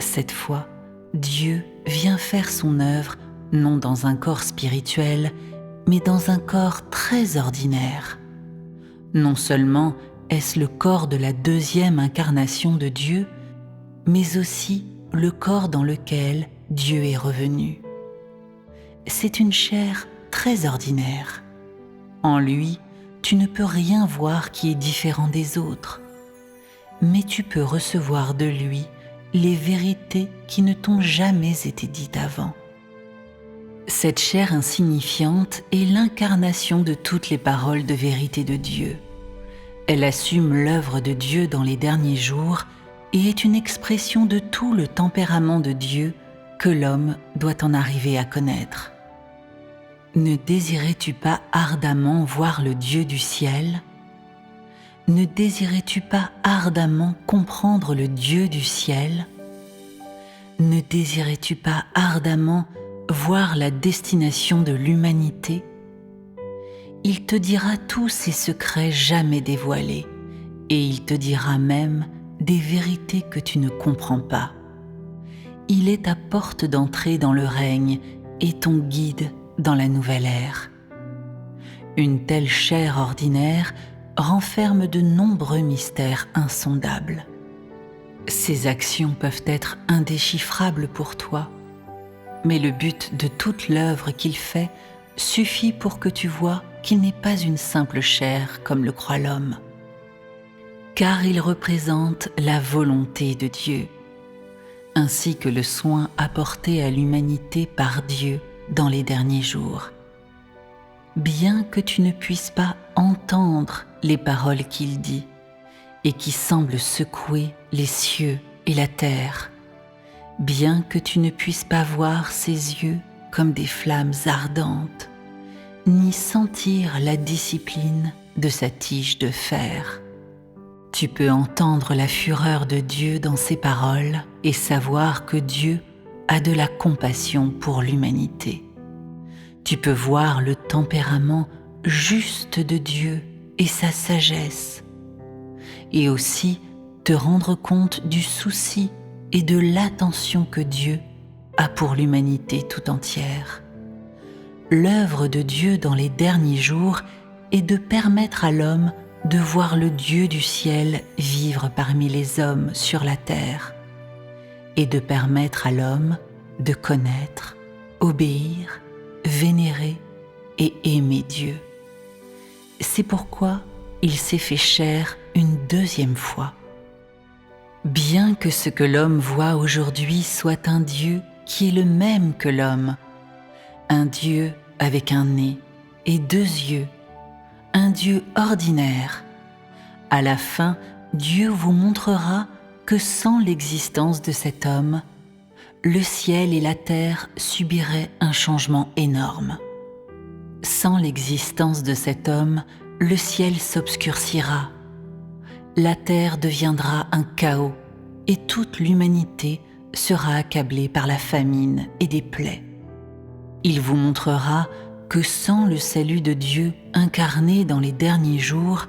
Cette fois, Dieu vient faire son œuvre non dans un corps spirituel, mais dans un corps très ordinaire. Non seulement est-ce le corps de la deuxième incarnation de Dieu, mais aussi le corps dans lequel Dieu est revenu. C'est une chair très ordinaire. En lui, tu ne peux rien voir qui est différent des autres, mais tu peux recevoir de lui les vérités qui ne t'ont jamais été dites avant. Cette chair insignifiante est l'incarnation de toutes les paroles de vérité de Dieu. Elle assume l'œuvre de Dieu dans les derniers jours et est une expression de tout le tempérament de Dieu que l'homme doit en arriver à connaître. Ne désirais-tu pas ardemment voir le Dieu du ciel ? Ne désirais-tu pas ardemment comprendre le Dieu du ciel ? Ne désirais-tu pas ardemment voir la destination de l'humanité ? Il te dira tous ses secrets jamais dévoilés, et il te dira même des vérités que tu ne comprends pas. Il est ta porte d'entrée dans le règne et ton guide dans la nouvelle ère. Une telle chair ordinaire renferme de nombreux mystères insondables. Ses actions peuvent être indéchiffrables pour toi, mais le but de toute l'œuvre qu'il fait suffit pour que tu vois qu'il n'est pas une simple chair comme le croit l'homme, car il représente la volonté de Dieu, ainsi que le soin apporté à l'humanité par Dieu dans les derniers jours. Bien que tu ne puisses pas entendre les paroles qu'il dit et qui semblent secouer les cieux et la terre, bien que tu ne puisses pas voir ses yeux comme des flammes ardentes, ni sentir la discipline de sa tige de fer, tu peux entendre la fureur de Dieu dans ses paroles et savoir que Dieu a de la compassion pour l'humanité. Tu peux voir le tempérament juste de Dieu et sa sagesse, et aussi te rendre compte du souci et de l'attention que Dieu a pour l'humanité tout entière. L'œuvre de Dieu dans les derniers jours est de permettre à l'homme de voir le Dieu du ciel vivre parmi les hommes sur la terre, et de permettre à l'homme de connaître, obéir, vénérer et aimer Dieu. C'est pourquoi il s'est fait chair une deuxième fois. Bien que ce que l'homme voit aujourd'hui soit un Dieu qui est le même que l'homme, un Dieu avec un nez et deux yeux, un Dieu ordinaire, à la fin, Dieu vous montrera que sans l'existence de cet homme, le ciel et la terre subiraient un changement énorme. Sans l'existence de cet homme, le ciel s'obscurcira, la terre deviendra un chaos et toute l'humanité sera accablée par la famine et des plaies. Il vous montrera que sans le salut de Dieu incarné dans les derniers jours,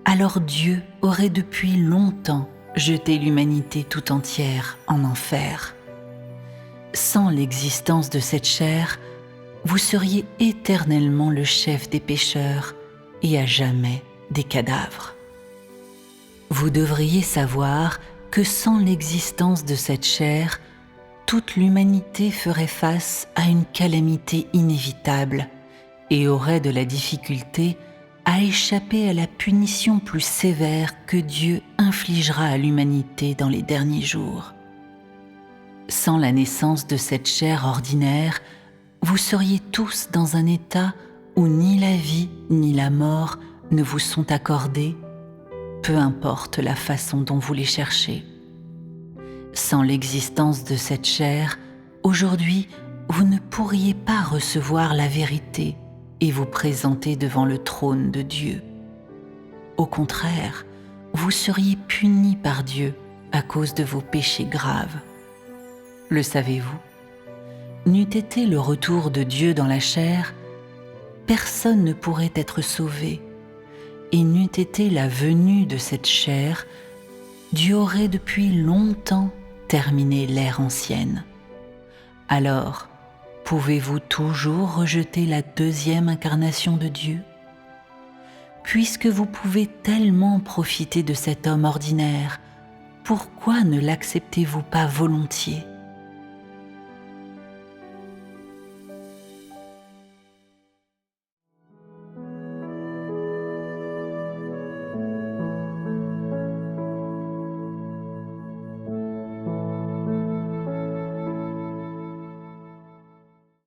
alors Dieu aurait depuis longtemps jeté l'humanité tout entière en enfer. Sans l'existence de cette chair, vous seriez éternellement le chef des pécheurs et à jamais des cadavres. Vous devriez savoir que sans l'existence de cette chair, toute l'humanité ferait face à une calamité inévitable et aurait de la difficulté à échapper à la punition plus sévère que Dieu infligera à l'humanité dans les derniers jours. Sans la naissance de cette chair ordinaire, vous seriez tous dans un état où ni la vie ni la mort ne vous sont accordés, peu importe la façon dont vous les cherchez. Sans l'existence de cette chair, aujourd'hui, vous ne pourriez pas recevoir la vérité et vous présenter devant le trône de Dieu. Au contraire, vous seriez punis par Dieu à cause de vos péchés graves. Le savez-vous ? N'eût été le retour de Dieu dans la chair, personne ne pourrait être sauvé, et n'eût été la venue de cette chair, Dieu aurait depuis longtemps terminer l'ère ancienne. Alors, pouvez-vous toujours rejeter la deuxième incarnation de Dieu? Puisque vous pouvez tellement profiter de cet homme ordinaire, pourquoi ne l'acceptez-vous pas volontiers?